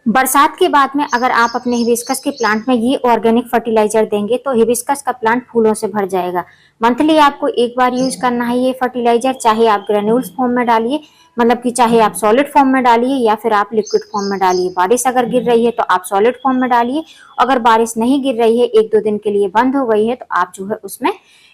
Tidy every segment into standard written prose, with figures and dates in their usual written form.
बरसात के बाद में अगर आप अपने हिबिस्कस के प्लांट में ये ऑर्गेनिक फर्टिलाइजर देंगे तो हिबिस्कस का प्लांट फूलों से भर जाएगा। मंथली आपको एक बार यूज करना है ये फर्टिलाइजर, चाहे आप ग्रेन्यूल्स फॉर्म में डालिए, मतलब कि चाहे आप सॉलिड फॉर्म में डालिए या फिर आप लिक्विड फॉर्म में डालिए। बारिश अगर गिर रही है तो आप सॉलिड फॉर्म में डालिए, अगर बारिश नहीं गिर रही है, एक दो दिन के लिए बंद हो गई है, तो आप जो है उसमें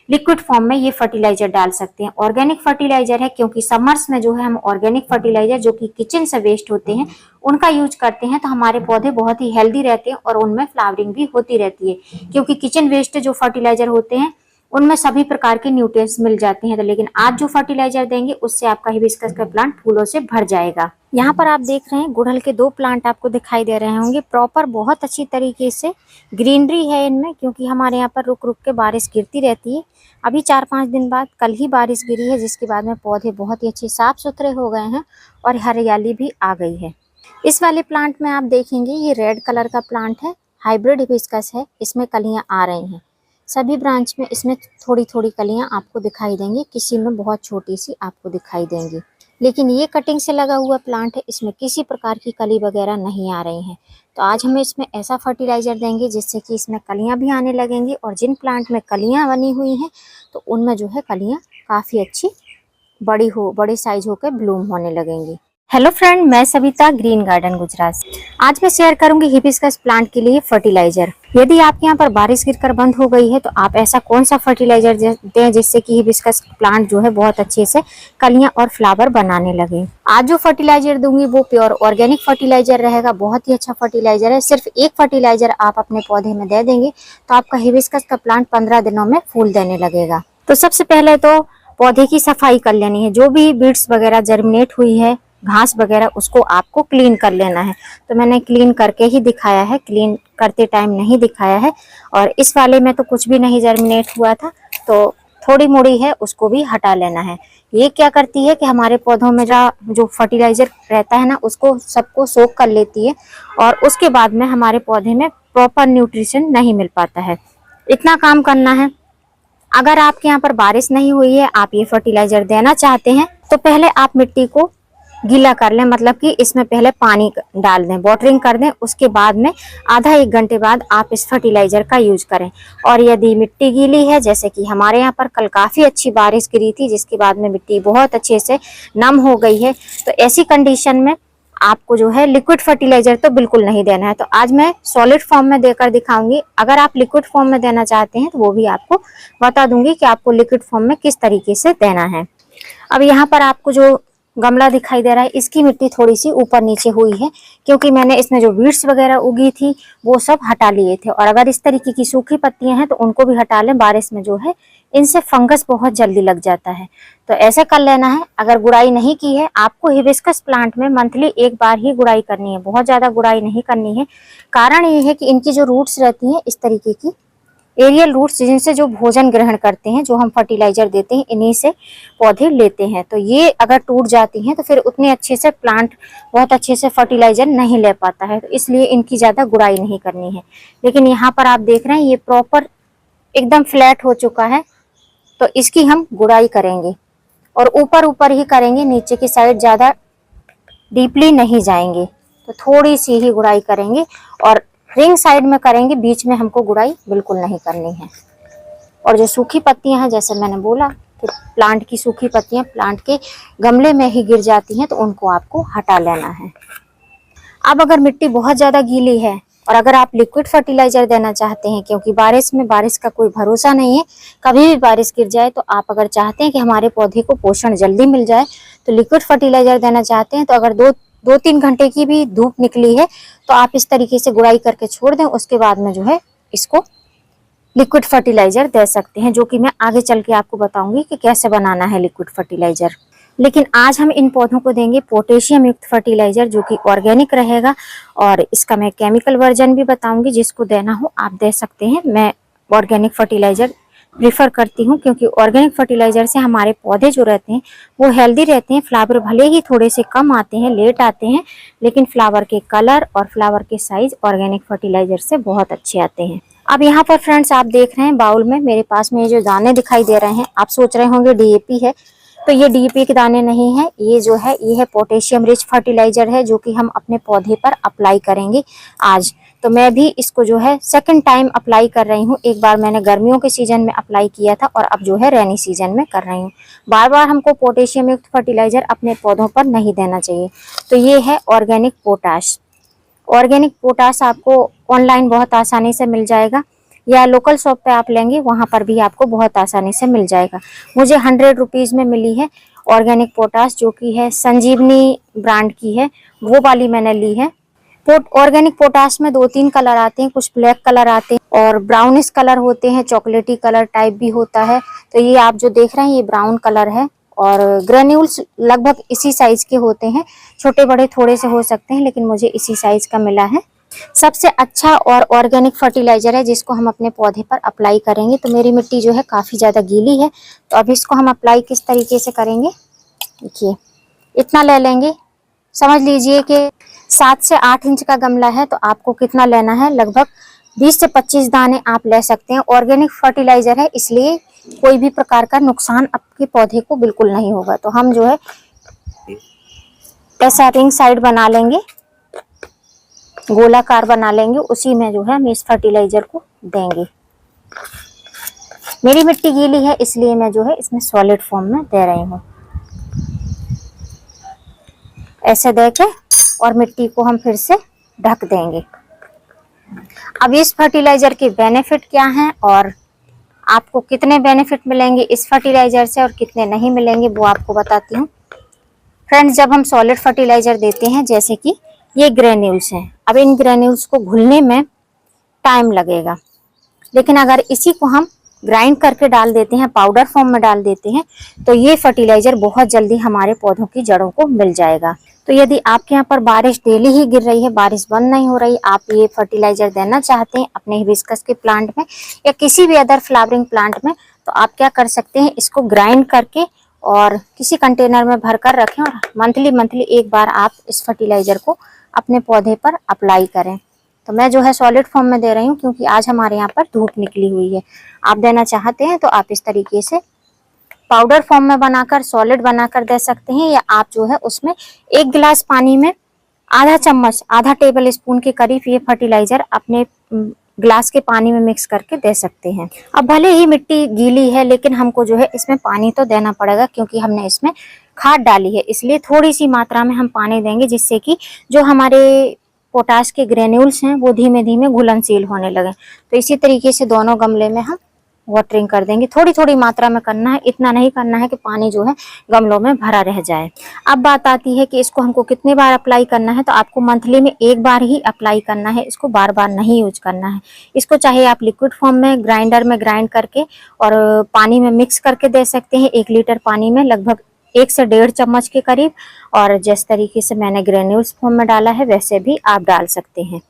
लिक्विड फॉर्म में ये फर्टिलाइजर डाल सकते हैं। ऑर्गेनिक फर्टिलाइजर है, क्योंकि समर्स में जो है हम ऑर्गेनिक फर्टिलाइजर जो कि किचन से वेस्ट होते हैं उनका यूज करते हैं, तो हमारे पौधे बहुत ही हेल्दी रहते हैं और उनमें फ्लावरिंग भी होती रहती है। क्योंकि किचन वेस्ट जो फर्टिलाइजर होते हैं उनमें सभी प्रकार के न्यूट्रिएंट्स मिल जाते हैं, तो लेकिन आज जो फर्टिलाइजर देंगे उससे आपका हिबिस्कस का प्लांट फूलों से भर जाएगा। यहाँ पर आप देख रहे हैं गुड़हल के 2 प्लांट आपको दिखाई दे रहे होंगे। प्रॉपर बहुत अच्छी तरीके से ग्रीनरी है इनमें, क्योंकि हमारे यहाँ पर रुक रुक के बारिश गिरती रहती है। अभी 4-5 दिन बाद कल ही बारिश गिरी है, जिसके बाद में पौधे बहुत ही अच्छे साफ सुथरे हो गए हैं और हरियाली भी आ गई है। इस वाले प्लांट में आप देखेंगे ये रेड कलर का प्लांट है, हाइब्रिड हिबिस्कस है। इसमें कलियां आ रही हैं, सभी ब्रांच में इसमें थोड़ी थोड़ी कलियां आपको दिखाई देंगी, किसी में बहुत छोटी सी आपको दिखाई देंगी। लेकिन ये कटिंग से लगा हुआ प्लांट है, इसमें किसी प्रकार की कली वगैरह नहीं आ रही हैं। तो आज हम इसमें ऐसा फर्टिलाइजर देंगे जिससे कि इसमें कलियां भी आने लगेंगी, और जिन प्लांट में कलियां बनी हुई हैं तो उनमें जो है कलियां काफ़ी अच्छी बड़े साइज होकर ब्लूम होने लगेंगी। हेलो फ्रेंड, मैं सविता, ग्रीन गार्डन गुजरात से। आज मैं शेयर करूंगी हिबिस्कस प्लांट के लिए फर्टिलाइजर। यदि आपके यहाँ पर बारिश गिरकर बंद हो गई है तो आप ऐसा कौन सा फर्टिलाइजर दें जिससे कि हिबिस्कस प्लांट जो है बहुत अच्छे से कलियां और फ्लावर बनाने लगे। आज जो फर्टिलाइजर दूंगी वो प्योर ऑर्गेनिक फर्टिलाइजर रहेगा, बहुत ही अच्छा फर्टिलाइजर है। सिर्फ एक फर्टिलाइजर आप अपने पौधे में दे देंगे तो आपका हिबिस्कस का प्लांट 15 दिनों में फूल देने लगेगा। तो सबसे पहले तो पौधे की सफाई कर लेनी है। जो भी बीड्स वगैरह जर्मिनेट हुई है, घास वगैरह, उसको आपको क्लीन कर लेना है। तो मैंने क्लीन करके ही दिखाया है, क्लीन करते टाइम नहीं दिखाया है। और इस वाले में तो कुछ भी नहीं जर्मिनेट हुआ था, तो थोड़ी मोड़ी है उसको भी हटा लेना है। ये क्या करती है कि हमारे पौधों में जो फर्टिलाइजर रहता है ना उसको सबको सोख कर लेती है, और उसके बाद में हमारे पौधे में प्रॉपर न्यूट्रिशन नहीं मिल पाता है। इतना काम करना है। अगर आपके यहाँ पर बारिश नहीं हुई है, आप ये फर्टिलाइजर देना चाहते हैं, तो पहले आप मिट्टी को गीला कर लें, मतलब कि इसमें पहले पानी डाल दें, वाटरिंग कर दें। उसके बाद में आधा 1 घंटे बाद आप इस फर्टिलाइजर का यूज करें। और यदि मिट्टी गीली है, जैसे कि हमारे यहाँ पर कल काफ़ी अच्छी बारिश गिरी थी जिसके बाद में मिट्टी बहुत अच्छे से नम हो गई है, तो ऐसी कंडीशन में आपको जो है लिक्विड फर्टिलाइजर तो बिल्कुल नहीं देना है। तो आज मैं सॉलिड फॉर्म में देकर दिखाऊंगी। अगर आप लिक्विड फॉर्म में देना चाहते हैं तो वो भी आपको बता दूंगी कि आपको लिक्विड फॉर्म में किस तरीके से देना है। अब यहाँ पर आपको जो गमला दिखाई दे रहा है, इसकी मिट्टी थोड़ी सी ऊपर नीचे हुई है, क्योंकि मैंने इसमें जो वीड्स वगैरह उगी थी वो सब हटा लिए थे। और अगर इस तरीके की सूखी पत्तियां हैं तो उनको भी हटा लें, बारिश में जो है इनसे फंगस बहुत जल्दी लग जाता है, तो ऐसे कर लेना है। अगर गुड़ाई नहीं की है, आपको हिबिस्कस प्लांट में मंथली 1 बार ही गुड़ाई करनी है, बहुत ज्यादा गुड़ाई नहीं करनी है। कारण ये है कि इनकी जो रूट्स रहती हैं इस तरीके की एरियल रूट्स, जिनसे जो भोजन ग्रहण करते हैं, जो हम फर्टिलाइजर देते हैं, इन्हीं से पौधे लेते हैं। तो ये अगर टूट जाती हैं तो फिर उतने अच्छे से प्लांट बहुत अच्छे से फर्टिलाइजर नहीं ले पाता है, तो इसलिए इनकी ज़्यादा गुड़ाई नहीं करनी है। लेकिन यहाँ पर आप देख रहे हैं ये प्रॉपर एकदम फ्लैट हो चुका है, तो इसकी हम गुड़ाई करेंगे और ऊपर ऊपर ही करेंगे, नीचे की साइड ज़्यादा डीपली नहीं जाएंगे। तो थोड़ी सी ही गुड़ाई करेंगे और रिंग साइड में करेंगे, बीच में हमको गुड़ाई बिल्कुल नहीं करनी है। और जो सूखी पत्तियां हैं, जैसे मैंने बोला कि प्लांट की सूखी पत्तियां प्लांट के गमले में ही गिर जाती हैं, तो उनको आपको हटा लेना है। अब अगर मिट्टी बहुत ज़्यादा गीली है और अगर आप लिक्विड फर्टिलाइजर देना चाहते हैं, क्योंकि बारिश का कोई भरोसा नहीं है, कभी भी बारिश गिर जाए, तो आप अगर चाहते हैं कि हमारे पौधे को पोषण जल्दी मिल जाए तो लिक्विड फर्टिलाइजर देना चाहते हैं, तो अगर 2-3 घंटे की भी धूप निकली है तो आप इस तरीके से गुड़ाई करके छोड़ दें। उसके बाद में जो है इसको लिक्विड फर्टिलाइजर दे सकते हैं, जो कि मैं आगे चल के आपको बताऊंगी कि कैसे बनाना है लिक्विड फर्टिलाइजर। लेकिन आज हम इन पौधों को देंगे पोटेशियम युक्त फर्टिलाइजर, जो कि ऑर्गेनिक रहेगा, और इसका मैं केमिकल वर्जन भी बताऊंगी। जिसको देना हो आप दे सकते हैं। मैं ऑर्गेनिक फर्टिलाइजर प्रीफर करती हूँ, क्योंकि ऑर्गेनिक फर्टिलाइजर से हमारे पौधे जो रहते हैं वो हेल्दी रहते हैं। फ्लावर भले ही थोड़े से कम आते हैं, लेट आते हैं, लेकिन फ्लावर के कलर और फ्लावर के साइज ऑर्गेनिक फर्टिलाइजर से बहुत अच्छे आते हैं। अब यहाँ पर फ्रेंड्स आप देख रहे हैं बाउल में मेरे पास में ये जो दाने दिखाई दे रहे हैं, आप सोच रहे होंगे डीएपी है। तो ये डीएपी के दाने नहीं है, ये जो है ये है पोटेशियम रिच फर्टिलाइजर है, जो कि हम अपने पौधे पर अप्लाई करेंगे आज। तो मैं भी इसको जो है सेकंड टाइम अप्लाई कर रही हूँ। एक बार मैंने गर्मियों के सीजन में अप्लाई किया था और अब जो है रेनी सीजन में कर रही हूँ। बार बार हमको पोटेशियम युक्त फर्टिलाइजर अपने पौधों पर नहीं देना चाहिए। तो ये है ऑर्गेनिक पोटाश। ऑर्गेनिक पोटाश आपको ऑनलाइन बहुत आसानी से मिल जाएगा, या लोकल शॉप पे आप लेंगे वहां पर भी आपको बहुत आसानी से मिल जाएगा। मुझे 100 रुपीज़ में मिली है ऑर्गेनिक पोटाश, जो कि है संजीवनी ब्रांड की है, वो वाली मैंने ली है। ऑर्गेनिक पोटाश में 2-3 कलर आते हैं, कुछ ब्लैक कलर आते हैं और ब्राउनिश कलर होते हैं, चॉकलेटी कलर टाइप भी होता है। तो ये आप जो देख रहे हैं ये ब्राउन कलर है और ग्रेन्यूल्स लगभग इसी साइज के होते हैं, छोटे बड़े थोड़े से हो सकते हैं, लेकिन मुझे इसी साइज का मिला है। सबसे अच्छा और ऑर्गेनिक फर्टिलाइजर है जिसको हम अपने पौधे पर अप्लाई करेंगे। तो मेरी मिट्टी जो है काफ़ी ज़्यादा गीली है, तो अब इसको हम अप्लाई किस तरीके से करेंगे, देखिए इतना ले लेंगे। समझ लीजिए कि 7 से 8 इंच का गमला है, तो आपको कितना लेना है, लगभग 20 से 25 दाने आप ले सकते हैं। ऑर्गेनिक फर्टिलाइजर है, इसलिए कोई भी प्रकार का नुकसान आपके पौधे को बिल्कुल नहीं होगा। तो हम जो है ऐसा रिंग साइड बना लेंगे, गोलाकार बना लेंगे, उसी में जो है हम इस फर्टिलाइजर को देंगे। मेरी मिट्टी गीली है इसलिए मैं जो है इसमें सॉलिड फॉर्म में दे रही हूँ। ऐसे देके और मिट्टी को हम फिर से ढक देंगे। अब इस फर्टिलाइजर के बेनिफिट क्या हैं और आपको कितने बेनिफिट मिलेंगे इस फर्टिलाइजर से और कितने नहीं मिलेंगे, वो आपको बताती हूँ। फ्रेंड्स, जब हम सॉलिड फर्टिलाइजर देते हैं, जैसे कि ये ग्रेन्यूल्स हैं, अब इन ग्रेन्यूल्स को घुलने में टाइम लगेगा, लेकिन अगर इसी को हम ग्राइंड करके डाल देते हैं, पाउडर फॉर्म में डाल देते हैं, तो ये फर्टिलाइजर बहुत जल्दी हमारे पौधों की जड़ों को मिल जाएगा। तो यदि आपके यहाँ पर बारिश डेली ही गिर रही है, बारिश बंद नहीं हो रही, आप ये फर्टिलाइजर देना चाहते हैं अपने हिबिस्कस के प्लांट में या किसी भी अदर फ्लावरिंग प्लांट में, तो आप क्या कर सकते हैं, इसको ग्राइंड करके और किसी कंटेनर में भर कर रखें और मंथली एक बार आप इस फर्टिलाइजर को अपने पौधे पर अप्लाई करें। तो मैं जो है सॉलिड फॉर्म में दे रही हूँ क्योंकि आज हमारे यहाँ पर धूप निकली हुई है। आप देना चाहते हैं तो आप इस तरीके से पाउडर फॉर्म में बनाकर, सॉलिड बनाकर दे सकते हैं, या आप जो है उसमें 1 गिलास पानी में आधा चम्मच, आधा टेबल स्पून के करीब ये फर्टिलाइजर अपने ग्लास के पानी में मिक्स करके दे सकते हैं। अब भले ही मिट्टी गीली है, लेकिन हमको जो है इसमें पानी तो देना पड़ेगा क्योंकि हमने इसमें खाद डाली है, इसलिए थोड़ी सी मात्रा में हम पानी देंगे, जिससे कि जो हमारे पोटाश के ग्रेन्यूल्स हैं वो धीमे धीमे घुलनशील होने लगे। तो इसी तरीके से दोनों गमले में हम वाटरिंग कर देंगे। थोड़ी थोड़ी मात्रा में करना है, इतना नहीं करना है कि पानी जो है गमलों में भरा रह जाए। अब बात आती है कि इसको हमको कितने बार अप्लाई करना है, तो आपको मंथली में 1 बार ही अप्लाई करना है, इसको बार बार नहीं यूज करना है। इसको चाहे आप लिक्विड फॉर्म में ग्राइंडर में ग्राइंड करके और पानी में मिक्स करके दे सकते हैं, 1 लीटर पानी में लगभग 1 से 1.5 चम्मच के करीब, और जिस तरीके से मैंने ग्रेन्यूल्स फॉर्म में डाला है वैसे भी आप डाल सकते हैं।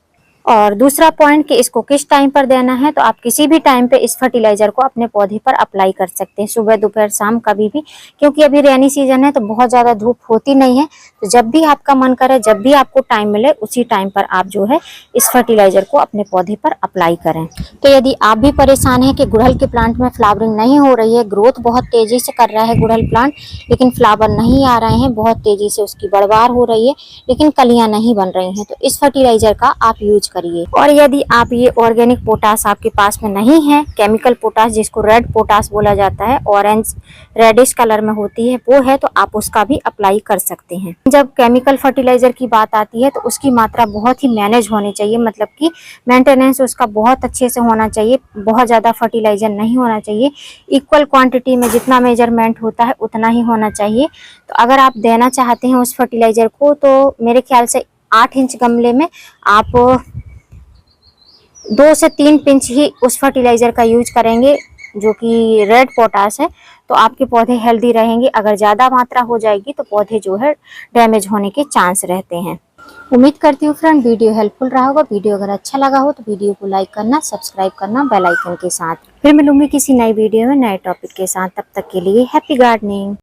और दूसरा पॉइंट कि इसको किस टाइम पर देना है, तो आप किसी भी टाइम पे इस फर्टिलाइजर को अपने पौधे पर अप्लाई कर सकते हैं, सुबह दोपहर शाम कभी भी, क्योंकि अभी रेनी सीजन है तो बहुत ज़्यादा धूप होती नहीं है। तो जब भी आपका मन करे, जब भी आपको टाइम मिले, उसी टाइम पर आप जो है इस फर्टिलाइजर को अपने पौधे पर अप्लाई करें। तो यदि आप भी परेशान हैं कि गुड़हल के प्लांट में फ्लावरिंग नहीं हो रही है, ग्रोथ बहुत तेजी से कर रहा है गुड़हल प्लांट, लेकिन फ्लावर नहीं आ रहे हैं, बहुत तेजी से उसकी बढ़वार हो रही है, लेकिन कलियां नहीं बन रही हैं, तो इस फर्टिलाइजर का आप यूज करिए। और यदि आप ये ऑर्गेनिक पोटाश आपके पास में नहीं है, केमिकल पोटाश जिसको रेड पोटाश बोला जाता है, ऑरेंज रेडिश कलर में होती है, वो है, तो आप उसका भी अप्लाई कर सकते हैं। जब केमिकल फर्टिलाइजर की बात आती है तो उसकी मात्रा बहुत ही मैनेज होनी चाहिए, मतलब कि मेंटेनेंस उसका बहुत अच्छे से होना चाहिए, बहुत ज़्यादा फर्टिलाइजर नहीं होना चाहिए, इक्वल क्वांटिटी में जितना मेजरमेंट होता है उतना ही होना चाहिए। तो अगर आप देना चाहते हैं उस फर्टिलाइजर को, तो मेरे ख्याल से 8 इंच गमले में आप 2 से 3 पिंच ही उस फर्टिलाइजर का यूज करेंगे जो कि रेड पोटाश है, तो आपके पौधे हेल्दी रहेंगे। अगर ज़्यादा मात्रा हो जाएगी तो पौधे जो है डैमेज होने के चांस रहते हैं। उम्मीद करती हूँ फ्रेंड वीडियो हेल्पफुल रहा होगा। वीडियो अगर अच्छा लगा हो तो वीडियो को लाइक करना, सब्सक्राइब करना बेल आइकन के साथ। फिर मिलूंगी किसी नई वीडियो में नए टॉपिक के साथ, तब तक के लिए हैप्पी गार्डनिंग।